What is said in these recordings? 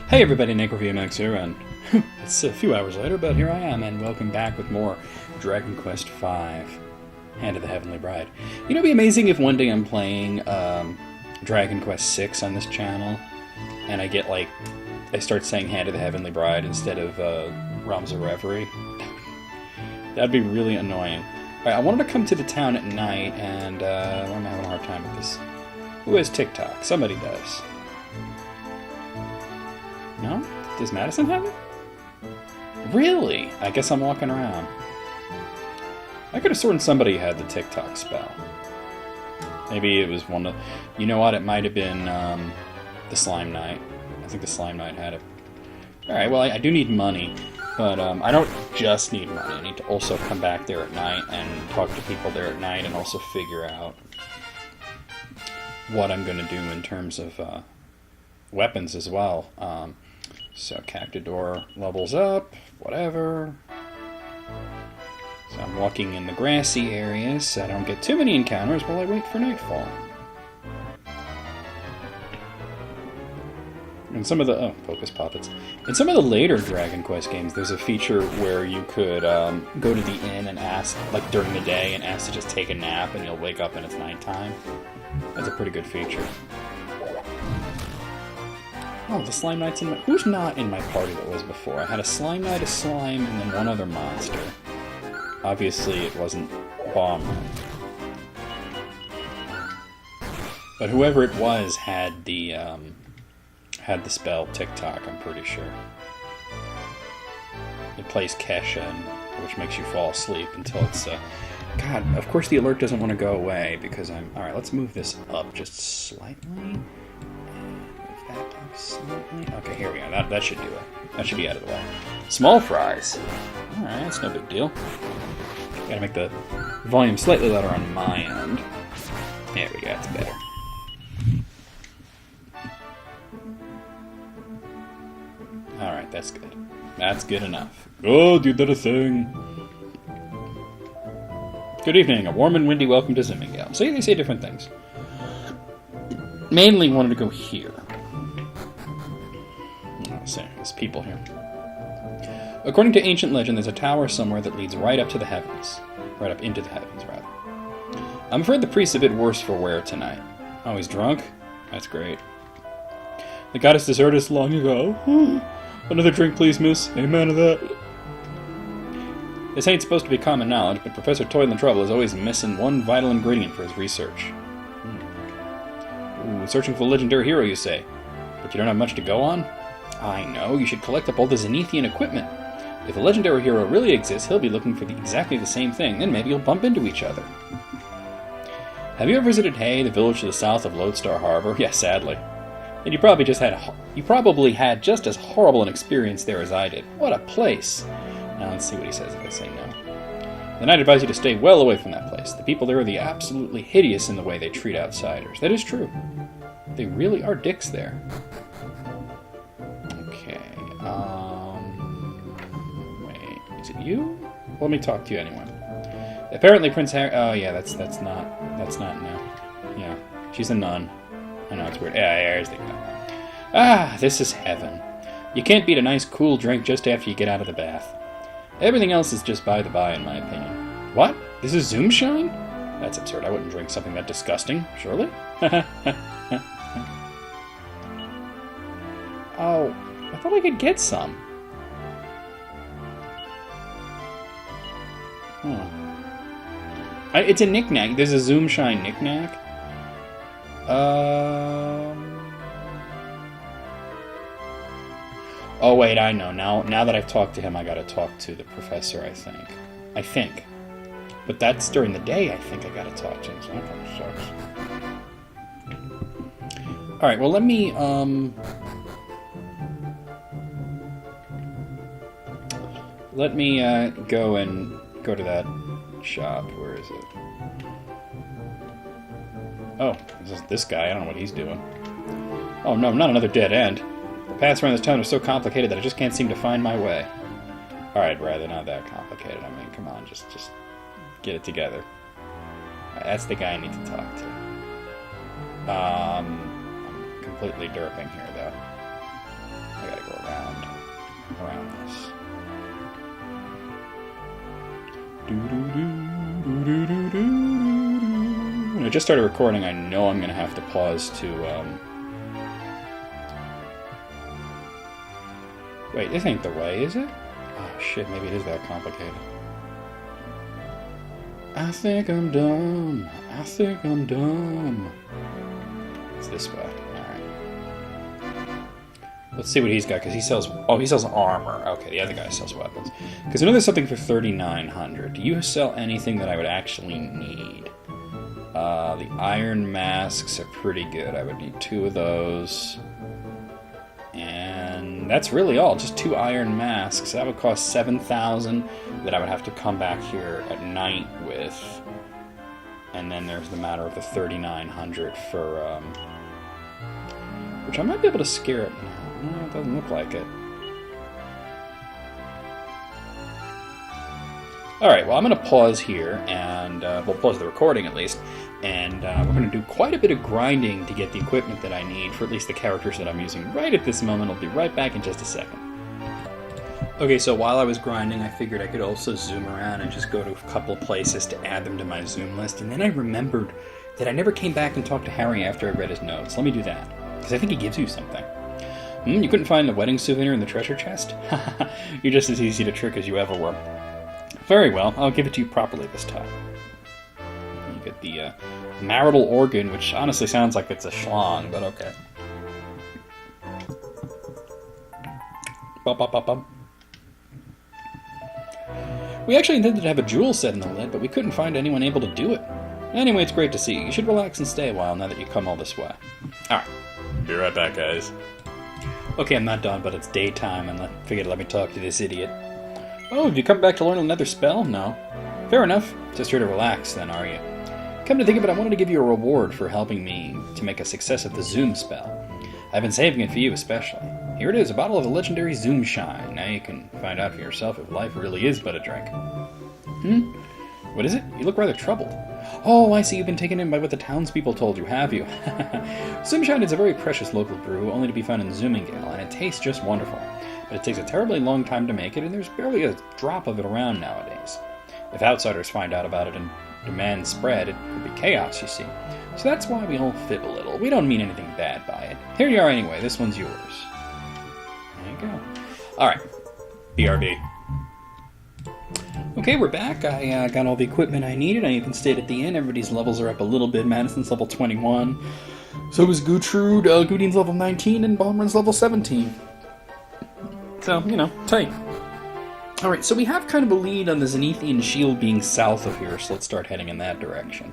Hey everybody, NecroVMX here, and it's a few hours later, but here I am, and welcome back with more Dragon Quest V, Hand of the Heavenly Bride. You know, it'd be amazing if one day I'm playing Dragon Quest VI on this channel, and I get, like, I start saying Hand of the Heavenly Bride instead of Realms of Reverie. That'd be really annoying. Alright, I wanted to come to the town at night, and I'm having a hard time with this. Who has TikTok? Somebody does. No? Does Madison have it? Really? I guess I'm walking around. I could have sworn somebody had the TikTok spell. Maybe it was one of... You know what? It might have been the Slime Knight. I think the Slime Knight had it. Alright, well, I do need money. But I don't just need money. I need to also come back there at night and talk to people there at night and also figure out what I'm going to do in terms of weapons as well. So Cactador levels up, whatever. So I'm walking in the grassy areas so I don't get too many encounters while I wait for nightfall. And some of the... Oh, Focus Puppets. In some of the later Dragon Quest games, there's a feature where you could go to the inn and ask, like during the day, and ask to just take a nap, and you'll wake up and it's nighttime. That's a pretty good feature. Oh, the Slime Knight's in my... Who's not in my party that was before? I had a Slime Knight, a Slime, and then one other monster. Obviously, it wasn't Bomb. But whoever it was had the spell TikTok, I'm pretty sure. It plays Kesha, which makes you fall asleep until it's... God, of course the alert doesn't want to go away, because I'm... Alright, let's move this up just slightly. Slightly. Okay, here we go. That should do it. That should be out of the way. Small fries. Alright, that's no big deal. Gotta make the volume slightly louder on my end. There we go, that's better. Alright, that's good. That's good enough. Good, you did a thing. Good evening, a warm and windy welcome to Zimingale. See, they say different things. Mainly wanted to go here. So, there's people here. According to ancient legend, there's a tower somewhere that leads right up to the heavens. Right up into the heavens, rather. I'm afraid the priest's a bit worse for wear tonight. Oh, he's drunk? That's great. The goddess deserted us long ago. Another drink, please, miss. Amen to that. This ain't supposed to be common knowledge, but Professor Toil and Trouble is always missing one vital ingredient for his research. Ooh, searching for a legendary hero, you say? But you don't have much to go on? I know, you should collect up all the Zenithian equipment. If a legendary hero really exists, he'll be looking for exactly the same thing, then maybe you'll bump into each other. Have you ever visited Hay, the village to the south of Lodestar Harbor? Yes, sadly. And you probably had just as horrible an experience there as I did. What a place! Now let's see what he says if I say no. Then I'd advise you to stay well away from that place. The people there are absolutely hideous in the way they treat outsiders. That is true. They really are dicks there. Wait, is it you? Let me talk to you anyway. Apparently Prince Harry... Oh, yeah, that's not no. Yeah, she's a nun. I know, it's weird. Yeah, there's the guy. Ah, this is heaven. You can't beat a nice cool drink just after you get out of the bath. Everything else is just by the by, in my opinion. What? This is Zoomshine? That's absurd. I wouldn't drink something that disgusting, surely? Oh... I thought I could get some. It's a knick-knack. There's a Zoomshine knick-knack. Oh, wait, I know. Now that I've talked to him, I gotta talk to the professor, I think. But that's during the day, I think I gotta talk to him, so that kind of sucks. Alright, well, let me, Let me go to that shop. Where is it? Oh, this guy. I don't know what he's doing. Oh no, not another dead end. The paths around this town are so complicated that I just can't seem to find my way. Alright, brother, not that complicated. I mean, come on, just get it together. That's the guy I need to talk to. I'm completely derping here, though. I gotta When I just started recording, I know I'm going to have to pause to... Wait, this ain't the way, is it? Oh shit, maybe it is that complicated. I think I'm dumb. I think I'm dumb. It's this way. Alright. Let's see what he's got, because he sells... Oh, he sells armor. Okay, the other guy sells weapons. Because I know there's something for 3,900. Do you sell anything that I would actually need? The iron masks are pretty good. I would need 2 of those. And that's really all. Just 2 iron masks. That would cost 7,000 that I would have to come back here at night with. And then there's the matter of the 3,900 for... which I might be able to scare it now. No, it doesn't look like it. Alright, well I'm going to pause here, and we'll pause the recording at least, and we're going to do quite a bit of grinding to get the equipment that I need for at least the characters that I'm using right at this moment. I'll be right back in just a second. Okay, so while I was grinding, I figured I could also zoom around and just go to a couple of places to add them to my zoom list, and then I remembered that I never came back and talked to Harry after I read his notes. Let me do that, because I think he gives you something. You couldn't find the wedding souvenir in the treasure chest? You're just as easy to trick as you ever were. Very well, I'll give it to you properly this time. You get the marital organ, which honestly sounds like it's a schlong, but okay. Bum, bum, bum, bum. We actually intended to have a jewel set in the lid, but we couldn't find anyone able to do it. Anyway, it's great to see you. You should relax and stay a while now that you've come all this way. Alright, be right back, guys. Okay, I'm not done, but it's daytime, and I figured let me talk to this idiot. Oh, did you come back to learn another spell? No. Fair enough. Just here to relax, then, are you? Come to think of it, I wanted to give you a reward for helping me to make a success of the Zoom spell. I've been saving it for you especially. Here it is, a bottle of the legendary Zoom Shine. Now you can find out for yourself if life really is but a drink. What is it? You look rather troubled. Oh, I see you've been taken in by what the townspeople told you, have you? Zoomshine is a very precious local brew, only to be found in Zoomingale, and it tastes just wonderful. But it takes a terribly long time to make it, and there's barely a drop of it around nowadays. If outsiders find out about it and demand spread, it could be chaos, you see. So that's why we all fib a little. We don't mean anything bad by it. Here you are anyway, this one's yours. There you go. Alright. BRB. Okay, we're back. I got all the equipment I needed. I even stayed at the inn. Everybody's levels are up a little bit. Madison's level 21. So is Gutrud. Gudine's level 19, and Balmor's level 17. So, you know, tight. Alright, so we have kind of a lead on the Zenithian shield being south of here, so let's start heading in that direction.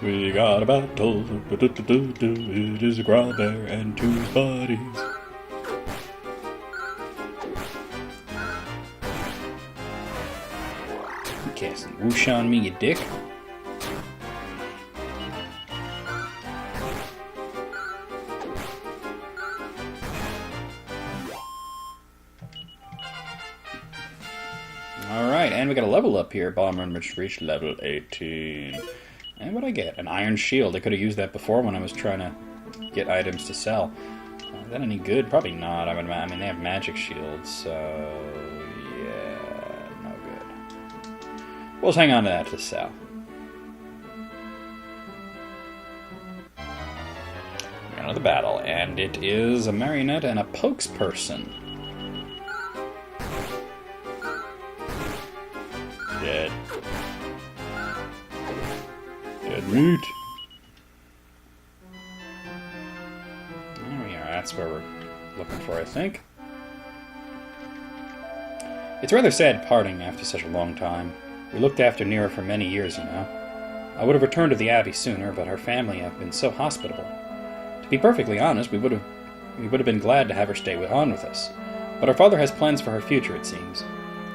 We got a battle. It is a Growlbear and 2 buddies. Casting whoosh on me, you dick. Alright, and we got a level up here. Balmer reached level 18. And what'd I get? An iron shield. I could have used that before when I was trying to get items to sell. Is that any good? Probably not. I mean, they have magic shields, so... We'll just hang on to that to sell. Another battle, and it is a marionette and a pokesperson. Dead. Dead meat. There we are. That's where we're looking for, I think. It's rather sad parting after such a long time. We looked after Nira for many years, you know. I would have returned to the Abbey sooner, but her family have been so hospitable. To be perfectly honest, we would have been glad to have her stay on with us. But her father has plans for her future, it seems.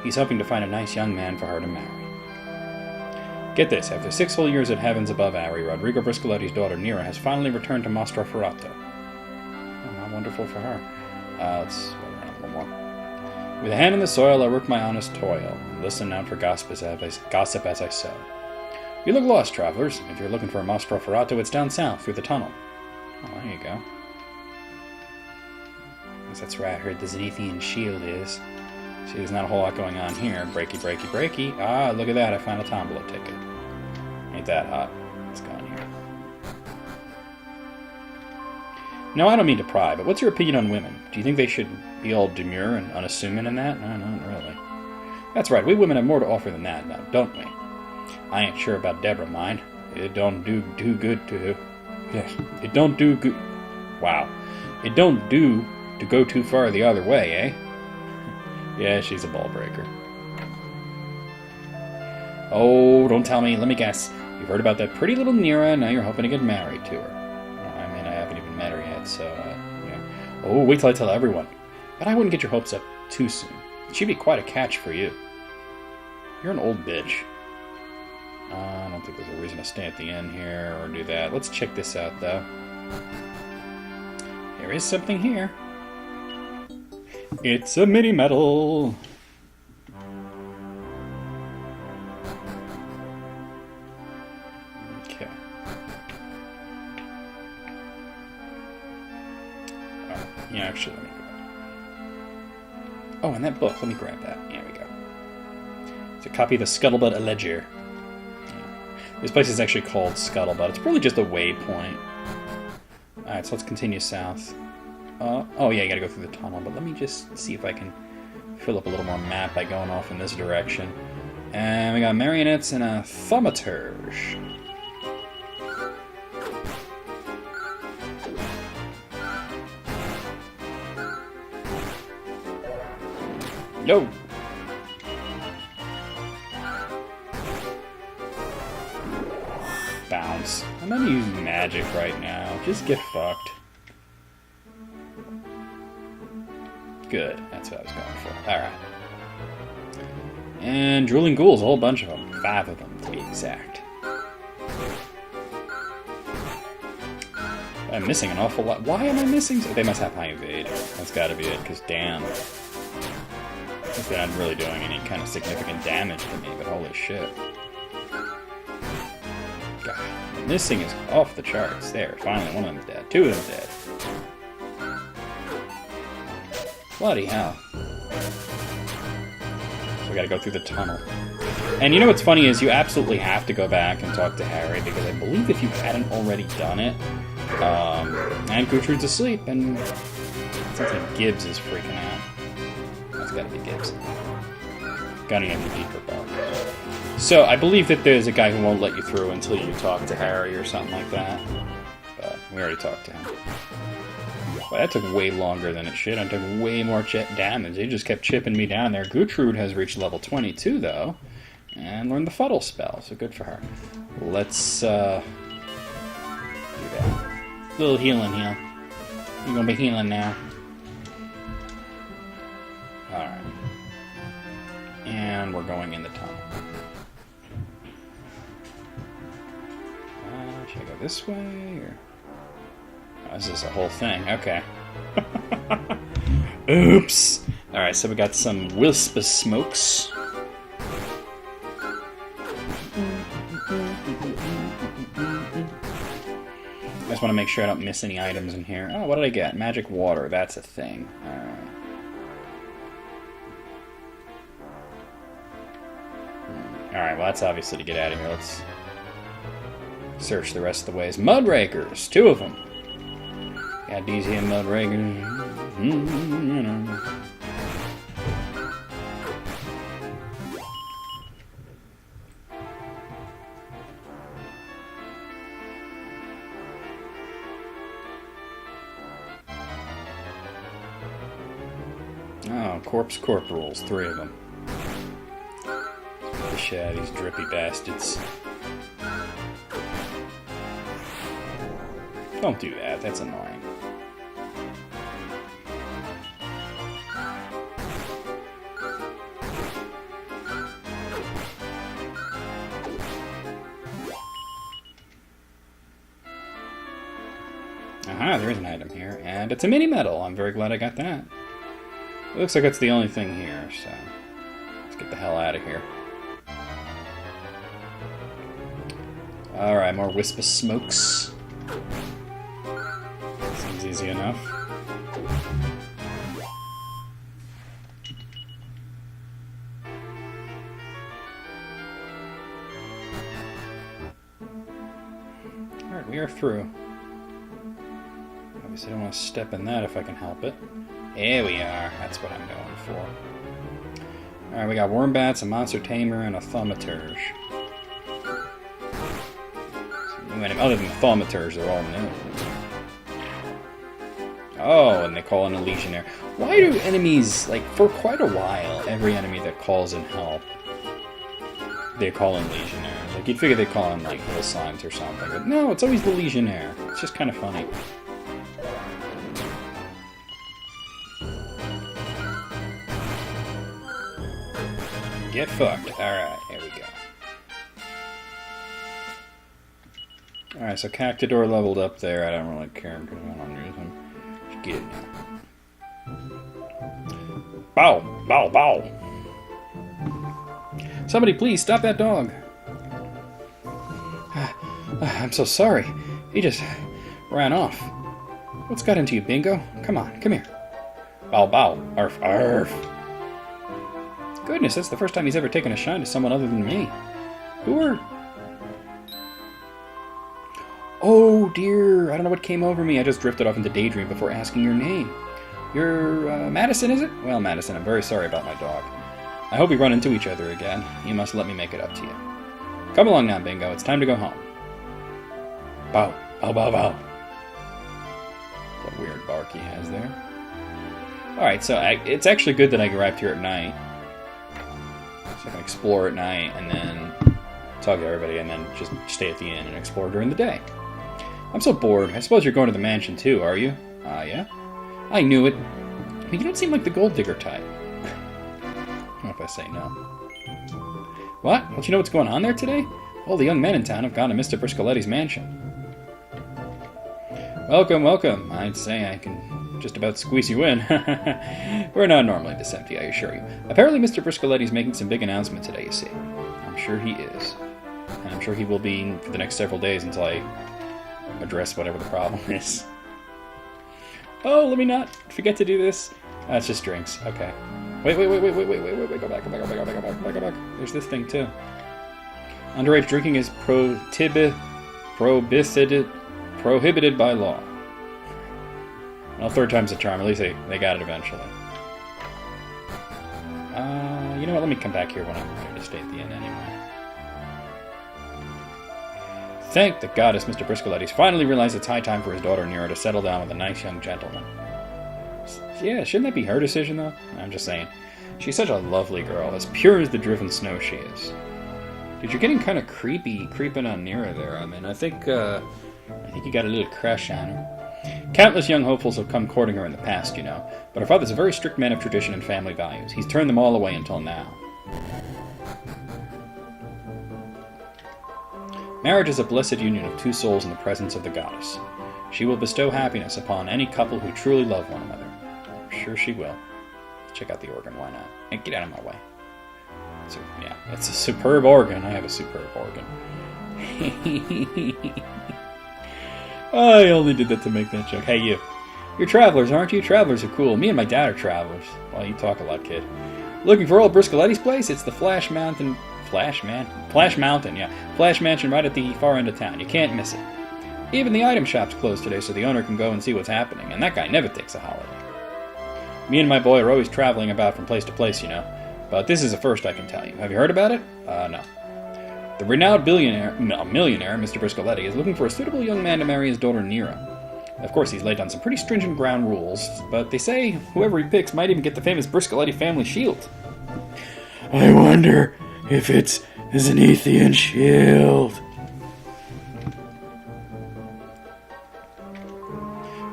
He's hoping to find a nice young man for her to marry. Get this, after 6 whole years at Heavens Above Ari, Rodrigo Briscoletti's daughter Nira has finally returned to Mastro Ferrato. Oh, how wonderful for her. Let's run one more. With a hand in the soil, I work my honest toil, and listen out for gossip as I sow. You look lost, travelers. If you're looking for Mastro Ferrato, it's down south, through the tunnel. Oh, there you go. Yes, that's where I heard the Zenithian shield is. See, there's not a whole lot going on here. Breaky, breaky, breaky. Ah, look at that. I found a tombola ticket. Ain't that hot. Let's go in here. No, I don't mean to pry, but what's your opinion on women? Do you think they should be all demure and unassuming in that? No, not really. That's right. We women have more to offer than that, now, don't we? I ain't sure about Deborah, mind. It don't do good to... Yeah, it don't do good... Wow. It don't do to go too far the other way, eh? Yeah, she's a ball breaker. Oh, don't tell me. Let me guess. You've heard about that pretty little Nira, and now you're hoping to get married to her. I mean, I haven't even met her yet, so, yeah. Oh, wait till I tell everyone. But I wouldn't get your hopes up too soon. She'd be quite a catch for you. You're an old bitch. I don't think there's a reason to stay at the inn here or do that. Let's check this out, though. There is something here. It's a mini medal. Okay. Oh, yeah, actually, let me go. Oh, and that book. Let me grab that. There we go. It's a copy of the Scuttlebutt Ledger. This place is actually called Scuttlebutt. It's probably just a waypoint. Alright, so let's continue south. Oh yeah, you gotta go through the tunnel, but let me just see if I can fill up a little more map by going off in this direction. And we got marionettes and a thaumaturge. No! Bounce. I'm not using magic right now. Just get fucked. Good. That's what I was going for. Alright. And drooling ghouls, a whole bunch of them. 5 of them, to be exact. I'm missing an awful lot. Why am I missing? They must have high evade. That's gotta be it, because damn. They're not really doing any kind of significant damage to me, but holy shit. God, the missing is off the charts. There, finally, one of them's dead. 2 of them dead. Bloody hell. So we gotta go through the tunnel. And you know what's funny is you absolutely have to go back and talk to Harry, because I believe if you hadn't already done it, and Gertrude's asleep, and it sounds like Gibbs is freaking out. That's gotta be Gibbs. Got an empty deeper bar. So I believe that there's a guy who won't let you through until you talk to Harry or something like that. But we already talked to him. Well, that took way longer than it should. I took way more damage. They just kept chipping me down there. Gertrude has reached level 22, though, and learned the Fuddle spell, so good for her. Let's, do that. Little healing heal. You're gonna be healing now. Alright. And we're going in the tunnel. Should I go this way, or... Oh, this is a whole thing. Okay. Oops! Alright, so we got some wisp of smokes. I just want to make sure I don't miss any items in here. Oh, what did I get? Magic water. That's a thing. Alright. Alright, well that's obviously to get out of here. Let's search the rest of the ways. Mudrakers! 2 of them. Got these here Mudrakers. Oh, corpse corporals. 3 of them. The shit out of these drippy bastards. Don't do that, that's annoying. Aha, there is an item here, and it's a mini medal. I'm very glad I got that. It looks like that's the only thing here, so let's get the hell out of here. Alright, more wisp of smokes. Seems easy enough. through. Obviously, I don't want to step in that if I can help it. Here we are. That's what I'm going for. Alright, we got Wormbats, a Monster Tamer, and a Thaumaturge. Other than Thaumaturge, they're all new. Oh, and they call in a Legionnaire. Why do enemies, like, for quite a while, every enemy that calls in help, they call in Legionnaires? Like, you'd figure they'd call in, like, Hill Signs or something. But no, it's always the Legionnaire. It's just kind of funny. Get fucked. Alright, here we go. Alright, so Cactador leveled up there. I don't really care because I don't use him. Just get it now. Bow! Bow! Bow! Somebody please stop that dog! I'm so sorry. He just ran off. What's got into you, Bingo? Come on, come here. Bow! Bow! Arf! Arf! Goodness, that's the first time he's ever taken a shine to someone other than me. Who are... Oh dear, I don't know what came over me. I just drifted off into daydream before asking your name. You're, Madison, is it? Well, Madison, I'm very sorry about my dog. I hope we run into each other again. You must let me make it up to you. Come along now, Bingo. It's time to go home. Bow. Bow, bow, bow. What weird bark he has there. Alright, so it's actually good that I arrived here at night. So I can explore at night and then talk to everybody and then just stay at the inn and explore during the day. I'm so bored. I suppose you're going to the mansion too, are you? Yeah? I knew it. But you don't seem like the gold digger type. What if I say no? What? Don't you know what's going on there today? All the young men in town have gone to Mr. Briscoletti's mansion. Welcome, welcome. I'd say I can just about squeeze you in. We're not normally this empty, I assure you. Apparently Mr. Briscoletti's making some big announcement today, you see. I'm sure he is. And I'm sure he will be for the next several days until I address whatever the problem is. Oh, let me not forget to do this. It's just drinks. Okay. Wait. Go back. There's this thing, too. Underage drinking is prohibited by law. Well, third time's a charm. At least they got it eventually. You know what? Let me come back here when I'm going to stay at the inn anyway. Thank the goddess Mr. Briscoletti's finally realized it's high time for his daughter Nero to settle down with a nice young gentleman. Yeah, shouldn't that be her decision, though? I'm just saying. She's such a lovely girl, as pure as the driven snow she is. Dude, you're getting kind of creeping on Nero there. I mean, I think you got a little crush on her. Countless young hopefuls have come courting her in the past, you know, but her father's a very strict man of tradition and family values. He's turned them all away until now. Marriage is a blessed union of two souls in the presence of the goddess. She will bestow happiness upon any couple who truly love one another. Sure she will. Check out the organ, why not? Hey, get out of my way. So, yeah, it's a superb organ. I have a superb organ. I only did that to make that joke. Hey, you. You're travelers, aren't you? Travelers are cool. Me and my dad are travelers. Well, you talk a lot, kid. Looking for old Briscoletti's place? It's the Flash Mountain, yeah. Flash Mansion right at the far end of town. You can't miss it. Even the item shop's closed today so the owner can go and see what's happening, and that guy never takes a holiday. Me and my boy are always traveling about from place to place, you know. But this is the first I can tell you. Have you heard about it? No. The renowned millionaire, Mr. Briscoletti, is looking for a suitable young man to marry his daughter Nero. Of course, he's laid down some pretty stringent ground rules, but they say whoever he picks might even get the famous Briscoletti family shield. I wonder if it's a Zenithian shield.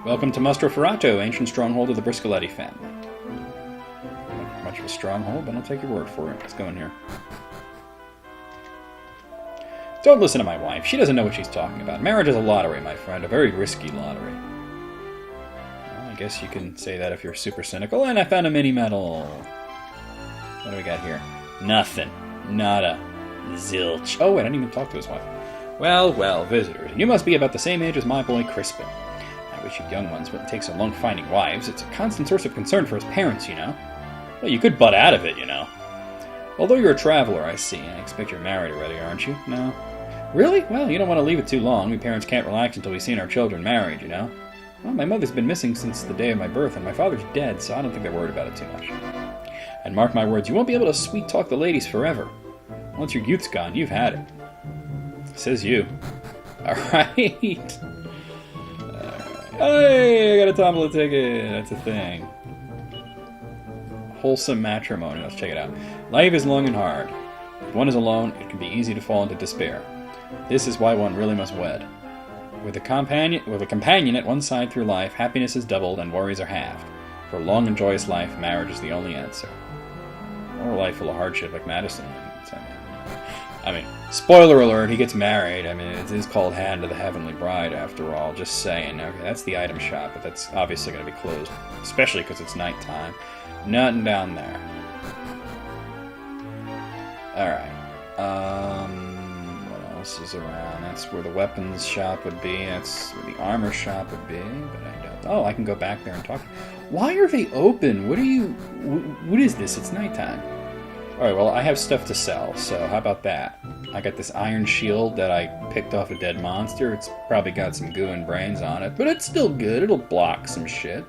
Welcome to Mastro Ferrato, ancient stronghold of the Briscoletti family. Not much of a stronghold, but I'll take your word for it. Let's go in here. Don't listen to my wife. She doesn't know what she's talking about. Marriage is a lottery, my friend. A very risky lottery. Well, I guess you can say that if you're super cynical. And I found a mini medal. What do we got here? Nothing. Nada. Zilch. Oh, wait, I didn't even talk to his wife. Well, visitors. You must be about the same age as my boy Crispin. I wish you young ones wouldn't take so long finding wives. It's a constant source of concern for his parents, you know. Well, you could butt out of it, you know. Although you're a traveler, I see. I expect you're married already, aren't you? No? Really? Well, you don't want to leave it too long. We parents can't relax until we've seen our children married, you know? Well, my mother's been missing since the day of my birth, and my father's dead, so I don't think they're worried about it too much. And mark my words, you won't be able to sweet-talk the ladies forever. Once your youth's gone, you've had it. Says you. Alright. Hey, I got a Tombola ticket. That's a thing. Wholesome matrimony. Let's check it out. Life is long and hard. If one is alone, it can be easy to fall into despair. This is why one really must wed. With a companion at one side through life, happiness is doubled and worries are halved. For a long and joyous life, marriage is the only answer. Or a life full of hardship like Madison. I mean, spoiler alert, he gets married. I mean, it is called Hand of the Heavenly Bride, after all. Just saying. Okay, that's the item shop, but that's obviously going to be closed. Especially because it's nighttime. Nothing down there. Alright. What else is around? That's where the weapons shop would be. That's where the armor shop would be. But I don't... Oh, I can go back there and talk. Why are they open? What is this? It's nighttime. Alright, well, I have stuff to sell, so how about that? I got this iron shield that I picked off a dead monster. It's probably got some goo and brains on it, but it's still good. It'll block some shit.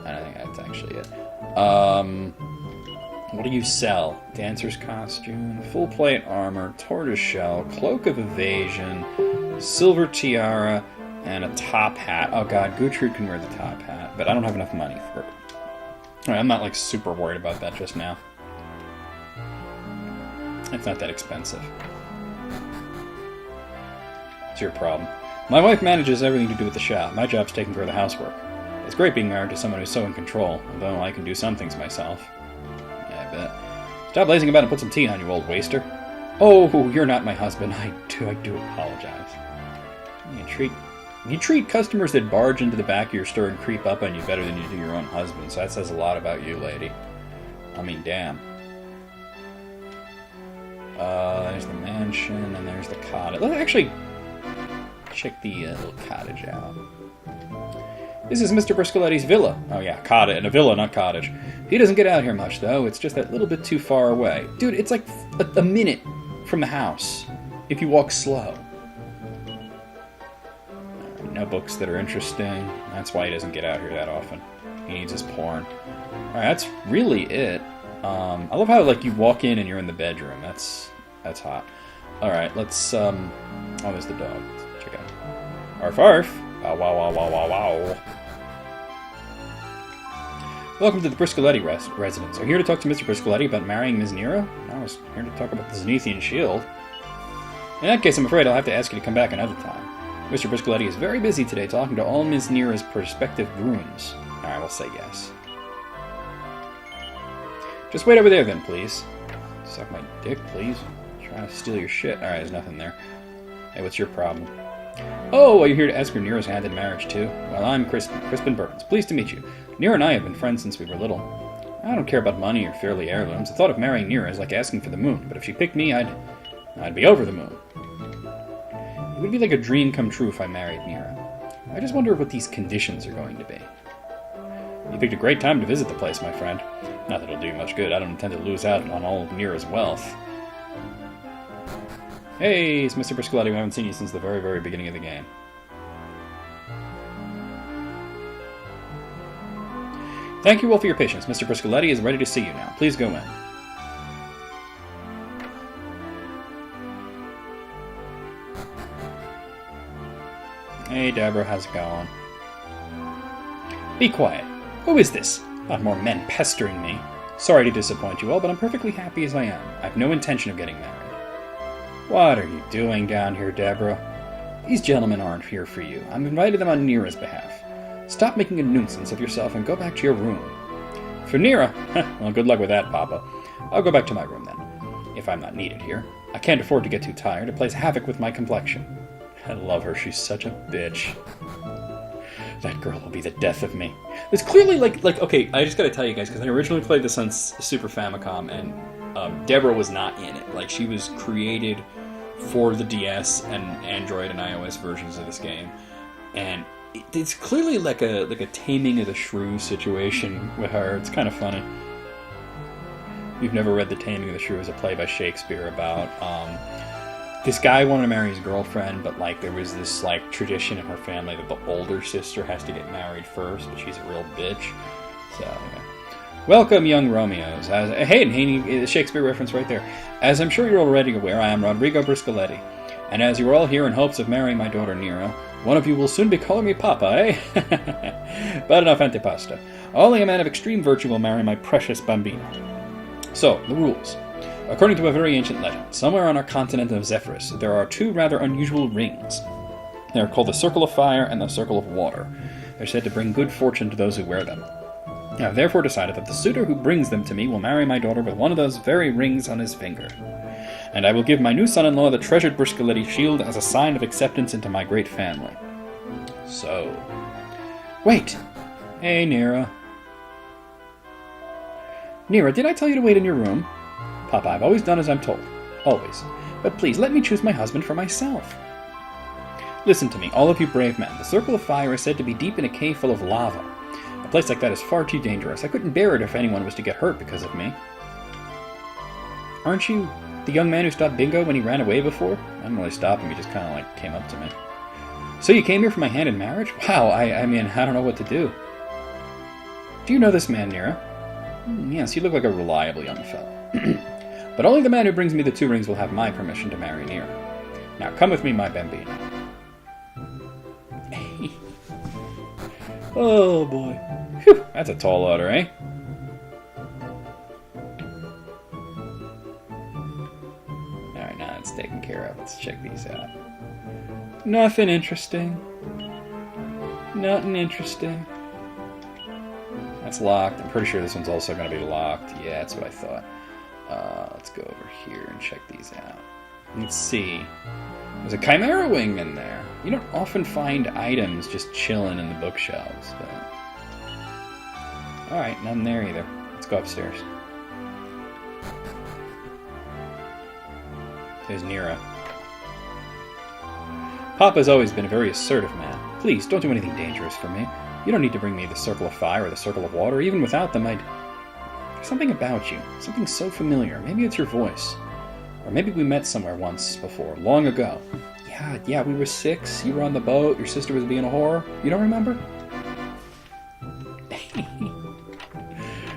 I don't think that's actually it. What do you sell? Dancer's costume, full plate armor, tortoise shell, cloak of evasion, silver tiara, and a top hat. Oh god, Gertrude can wear the top hat, but I don't have enough money for it. Alright, I'm not like super worried about that just now. It's not that expensive. It's your problem. My wife manages everything to do with the shop. My job's taking care of the housework. It's great being married to someone who's so in control, although I can do some things myself. Yeah, I bet. Stop lazing about and put some tea on, you old waster. Oh, you're not my husband. I do apologize. You treat customers that barge into the back of your store and creep up on you better than you do your own husband, so that says a lot about you, lady. I mean, damn. There's the mansion, and there's the cottage. Let's actually check the little cottage out. This is Mr. Bruscoletti's villa. Oh yeah, cottage, and a villa, not cottage. He doesn't get out here much, though. It's just that little bit too far away. Dude, it's like a minute from the house, if you walk slow. No books that are interesting. That's why he doesn't get out here that often. He needs his porn. Alright, that's really it. I love how, like, you walk in and you're in the bedroom. That's hot. Alright, let's, oh, there's the dog. Let's check out. Arf, arf! Wow, wow, wow, wow, wow, wow. Welcome to the Bruscoletti residence. Are you here to talk to Mr. Bruscoletti about marrying Ms. Nero? I was here to talk about the Zenithian shield. In that case, I'm afraid I'll have to ask you to come back another time. Mr. Bruscoletti is very busy today talking to all Ms. Nero's prospective grooms. Alright, we'll say yes. Just wait over there then, please. Suck my dick, please. I'm trying to steal your shit. Alright, there's nothing there. Hey, what's your problem? Oh, are you here to ask for Nero's hand in marriage, too? Well, I'm Crispin Burns. Pleased to meet you. Nero and I have been friends since we were little. I don't care about money or fairly heirlooms. The thought of marrying Nero is like asking for the moon, but if she picked me, I'd be over the moon. It would be like a dream come true if I married Nero. I just wonder what these conditions are going to be. You picked a great time to visit the place, my friend. Not that it'll do you much good. I don't intend to lose out on all of Nero's wealth. Hey, it's Mr. Bruscoletti. We haven't seen you since the very, very beginning of the game. Thank you all for your patience. Mr. Bruscoletti is ready to see you now. Please go in. Hey, Deborah, how's it going? Be quiet. Who is this? Not more men pestering me. Sorry to disappoint you all, but I'm perfectly happy as I am. I have no intention of getting married. What are you doing down here, Deborah? These gentlemen aren't here for you. I've invited them on Nero's behalf. Stop making a nuisance of yourself and go back to your room. For Nero? Well, good luck with that, Papa. I'll go back to my room then, if I'm not needed here. I can't afford to get too tired. It plays havoc with my complexion. I love her. She's such a bitch. That girl will be the death of me. It's clearly like okay, I just gotta tell you guys, because I originally played this on Super Famicom, and Deborah was not in it. Like, she was created for the DS and Android and iOS versions of this game. And it's clearly like a Taming of the Shrew situation with her. It's kind of funny. You've never read The Taming of the Shrew, as a play by Shakespeare about this guy wanted to marry his girlfriend, but like there was this like tradition in her family that the older sister has to get married first, but she's a real bitch. So yeah. Welcome, young Romeos. Hey, Shakespeare reference right there. As I'm sure you're already aware, I am Rodrigo Briscoletti, and as you are all here in hopes of marrying my daughter Nero, one of you will soon be calling me Papa, eh? But enough antipasto. Only a man of extreme virtue will marry my precious bambina. So, the rules. According to a very ancient legend, somewhere on our continent of Zephyrus, there are two rather unusual rings. They are called the Circle of Fire and the Circle of Water. They're said to bring good fortune to those who wear them. I have therefore decided that the suitor who brings them to me will marry my daughter with one of those very rings on his finger. And I will give my new son-in-law the treasured Briscoletti shield as a sign of acceptance into my great family. So... Wait! Hey, Nero. Nero, did I tell you to wait in your room? Papa, I've always done as I'm told. Always. But please, let me choose my husband for myself. Listen to me, all of you brave men. The Circle of Fire is said to be deep in a cave full of lava. A place like that is far too dangerous. I couldn't bear it if anyone was to get hurt because of me. Aren't you the young man who stopped Bingo when he ran away before? I didn't really stop him, he just kind of like came up to me. So you came here for my hand in marriage? Wow, I mean, I don't know what to do. Do you know this man, Nero? Yes, you look like a reliable young fellow. But only the man who brings me the two rings will have my permission to marry Nero. Now come with me, my bambino. Oh boy. Whew, that's a tall order, eh? Alright, now it's taken care of. Let's check these out. Nothing interesting. Nothing interesting. That's locked. I'm pretty sure this one's also going to be locked. Yeah, that's what I thought. Let's go over here and check these out. Let's see. There's a Chimera Wing in there. You don't often find items just chilling in the bookshelves, but... Alright, nothing there either. Let's go upstairs. There's Nero. Papa's always been a very assertive man. Please, don't do anything dangerous for me. You don't need to bring me the Circle of Fire or the Circle of Water. Even without them, There's something about you. Something so familiar. Maybe it's your voice. Or maybe we met somewhere once before, long ago. Yeah, we were 6, you were on the boat, your sister was being a whore. You don't remember?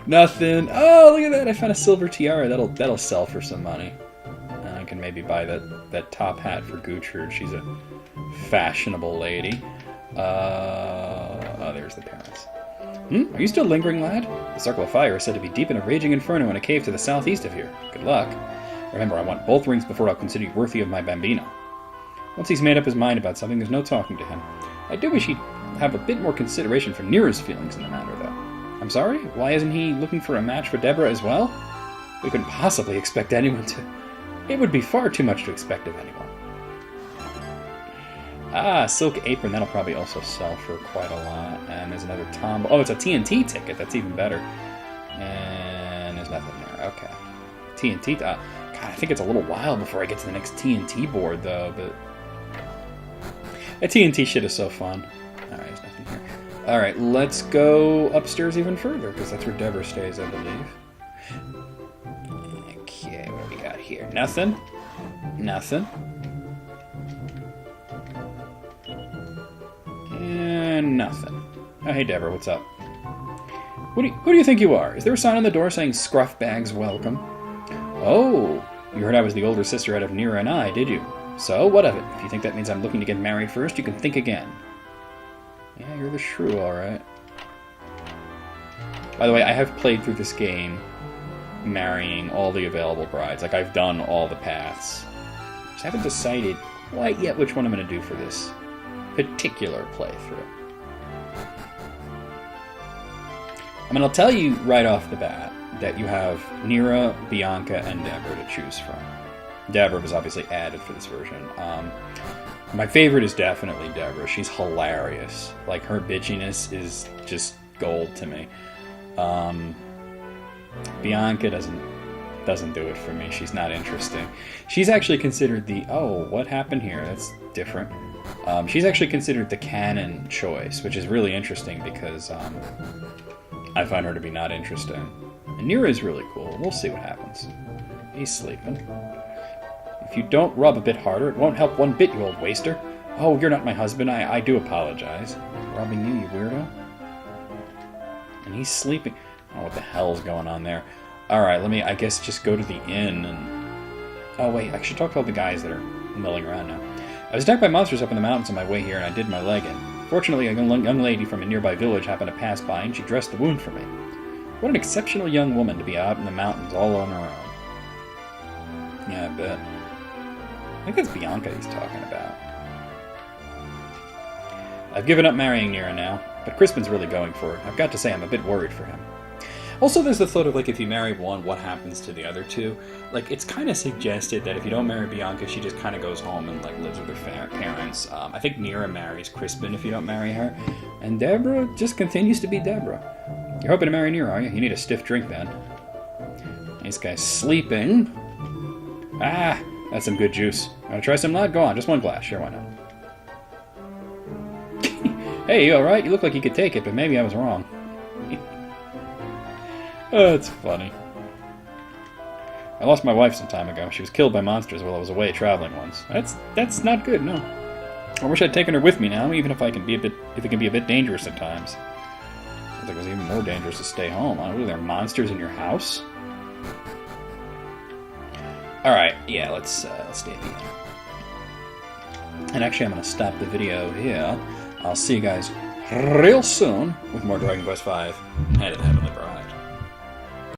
Nothing. Oh, look at that, I found a silver tiara. That'll sell for some money. And I can maybe buy that top hat for Gertrude. She's a fashionable lady. Oh, there's the parents. Are you still lingering, lad? The Circle of Fire is said to be deep in a raging inferno in a cave to the southeast of here. Good luck. Remember, I want both rings before I'll consider you worthy of my bambino. Once he's made up his mind about something, there's no talking to him. I do wish he'd have a bit more consideration for Nero's feelings in the matter, though. I'm sorry? Why isn't he looking for a match for Deborah as well? We couldn't possibly expect anyone to... It would be far too much to expect of anyone. Ah, Silk Apron. That'll probably also sell for quite a lot. And there's another Tom... Oh, it's a TNT ticket. That's even better. And there's nothing there. Okay. TNT... God, I think it's a little while before I get to the next TNT board, though, but... That TNT shit is so fun. Alright, there's nothing here. Alright, let's go upstairs even further, because that's where Deborah stays, I believe. Okay, what do we got here? Nothing. Nothing. And nothing. Oh, hey, Deborah, what's up? Who do you think you are? Is there a sign on the door saying Scruff Bags Welcome? Oh, you heard I was the older sister out of Nero and I, did you? So, what of it? If you think that means I'm looking to get married first, you can think again. Yeah, you're the shrew, alright. By the way, I have played through this game marrying all the available brides. Like, I've done all the paths. Just haven't decided quite yet which one I'm going to do for this particular playthrough. I mean, I'll tell you right off the bat that you have Nero, Bianca, and Deborah to choose from. Deborah was obviously added for this version. My favorite is definitely Deborah. She's hilarious. Like, her bitchiness is just gold to me. Bianca doesn't do it for me. She's not interesting. She's actually considered the... Oh, what happened here? That's different. She's actually considered the canon choice, which is really interesting because I find her to be not interesting. And Nero is really cool. We'll see what happens. He's sleeping. If you don't rub a bit harder, it won't help one bit, you old waster. Oh, you're not my husband. I do apologize. Rubbing you, you weirdo. And he's sleeping. I don't know what the hell's going on there. Alright, let me, I guess, just go to the inn and... Oh, wait, I should talk to all the guys that are milling around now. I was attacked by monsters up in the mountains on my way here, and I did my leg in. Fortunately, a young lady from a nearby village happened to pass by, and she dressed the wound for me. What an exceptional young woman to be out in the mountains all on her own. Yeah, I bet. I think that's Bianca he's talking about. I've given up marrying Nira now, but Crispin's really going for it. I've got to say, I'm a bit worried for him. Also, there's the thought of, like, if you marry one, what happens to the other two? Like, it's kind of suggested that if you don't marry Bianca, she just kind of goes home and, like, lives with her parents. I think Nira marries Crispin if you don't marry her. And Deborah just continues to be Deborah. You're hoping to marry Nira, are you? You need a stiff drink, then. This guy's sleeping. Ah, that's some good juice. Want to try some, lad? Go on, just one glass. Sure, why not? Hey, you alright? You look like you could take it, but maybe I was wrong. Oh, that's funny. I lost my wife some time ago. She was killed by monsters while I was away traveling once. That's not good, no. I wish I'd taken her with me now, even if it can be a bit dangerous at times. Sounds like it was even more dangerous to stay home. Are there monsters in your house? Alright, yeah, let's stay at the end. And actually, I'm going to stop the video here. I'll see you guys real soon with more Dragon Quest V: Hand of the Heavenly Bride.